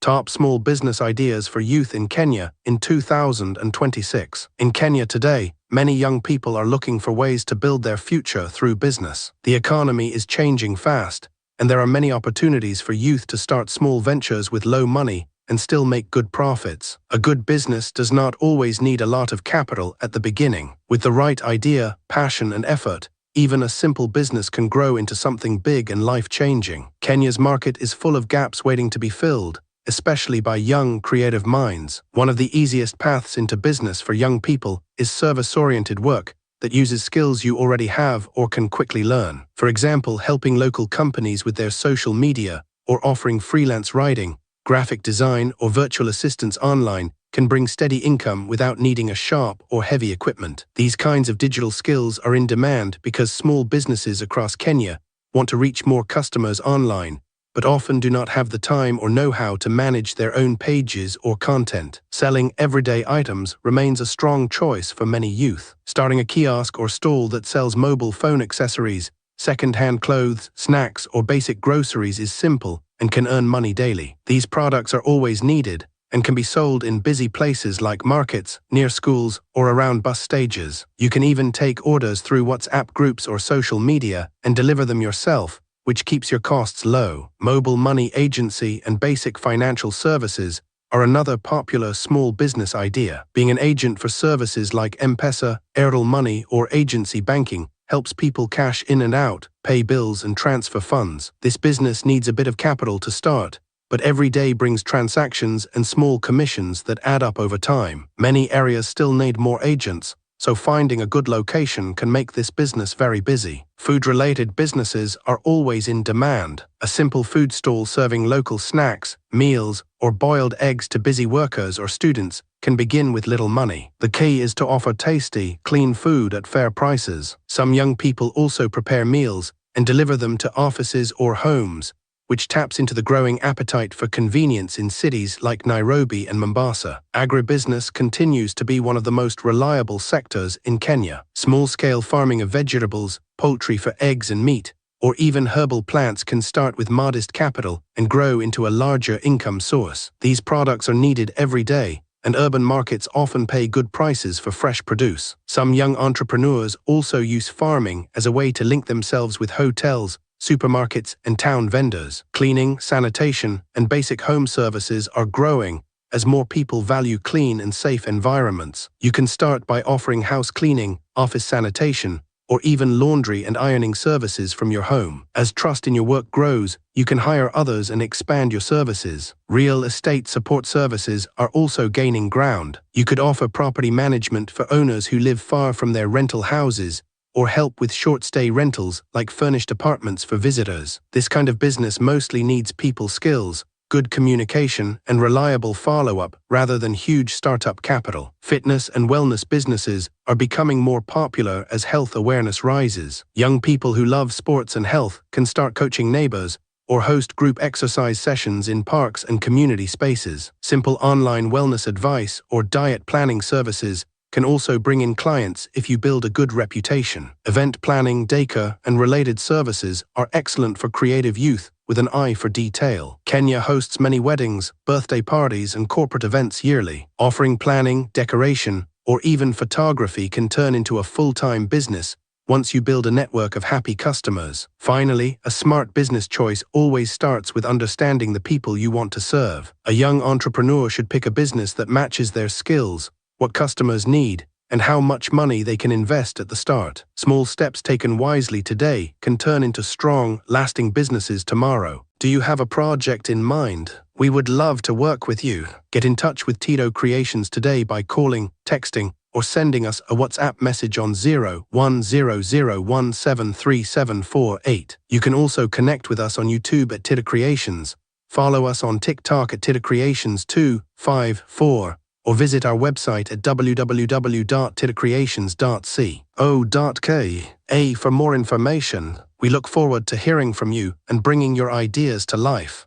Top small business ideas for youth in Kenya in 2026. In Kenya today, many young people are looking for ways to build their future through business. The economy is changing fast, and there are many opportunities for youth to start small ventures with low money and still make good profits. A good business does not always need a lot of capital at the beginning. With the right idea, passion, and effort, even a simple business can grow into something big and life-changing. Kenya's market is full of gaps waiting to be filled, especially by young, creative minds. One of the easiest paths into business for young people is service-oriented work that uses skills you already have or can quickly learn. For example, helping local companies with their social media or offering freelance writing, graphic design, or virtual assistance online can bring steady income without needing a shop or heavy equipment. These kinds of digital skills are in demand because small businesses across Kenya want to reach more customers online, but often do not have the time or know-how to manage their own pages or content. Selling everyday items remains a strong choice for many youth. Starting a kiosk or stall that sells mobile phone accessories, second-hand clothes, snacks, or basic groceries is simple and can earn money daily. These products are always needed and can be sold in busy places like markets, near schools, or around bus stages. You can even take orders through WhatsApp groups or social media and deliver them yourself, which keeps your costs low. Mobile money agency and basic financial services are another popular small business idea. Being an agent for services like M-Pesa, Airtel Money, or agency banking helps people cash in and out, pay bills, and transfer funds. This business needs a bit of capital to start, but every day brings transactions and small commissions that add up over time. Many areas still need more agents, so finding a good location can make this business very busy. Food-related businesses are always in demand. A simple food stall serving local snacks, meals, or boiled eggs to busy workers or students can begin with little money. The key is to offer tasty, clean food at fair prices. Some young people also prepare meals and deliver them to offices or homes, which taps into the growing appetite for convenience in cities like Nairobi and Mombasa. Agribusiness continues to be one of the most reliable sectors in Kenya. Small-scale farming of vegetables, poultry for eggs and meat, or even herbal plants can start with modest capital and grow into a larger income source. These products are needed every day, and urban markets often pay good prices for fresh produce. Some young entrepreneurs also use farming as a way to link themselves with hotels, supermarkets, and town vendors. Cleaning, sanitation, and basic home services are growing as more people value clean and safe environments. You can start by offering house cleaning, office sanitation, or even laundry and ironing services from your home. As trust in your work grows, you can hire others and expand your services. Real estate support services are also gaining ground. You could offer property management for owners who live far from their rental houses, or help with short-stay rentals like furnished apartments for visitors. This kind of business mostly needs people skills, good communication, and reliable follow-up rather than huge startup capital. Fitness and wellness businesses are becoming more popular as health awareness rises. Young people who love sports and health can start coaching neighbors or host group exercise sessions in parks and community spaces. Simple online wellness advice or diet planning services can also bring in clients if you build a good reputation. Event planning, daycare, and related services are excellent for creative youth with an eye for detail. Kenya hosts many weddings, birthday parties, and corporate events yearly. Offering planning, decoration, or even photography can turn into a full-time business once you build a network of happy customers. Finally, a smart business choice always starts with understanding the people you want to serve. A young entrepreneur should pick a business that matches their skills, what customers need, and how much money they can invest at the start. Small steps taken wisely today can turn into strong, lasting businesses tomorrow. Do you have a project in mind? We would love to work with you. Get in touch with Tito Creations today by calling, texting, or sending us a WhatsApp message on 0100173748. You can also connect with us on YouTube at Tito Creations, follow us on TikTok at Tito Creations 254, or visit our website at www.titocreations.co.ke for more information. We look forward to hearing from you and bringing your ideas to life.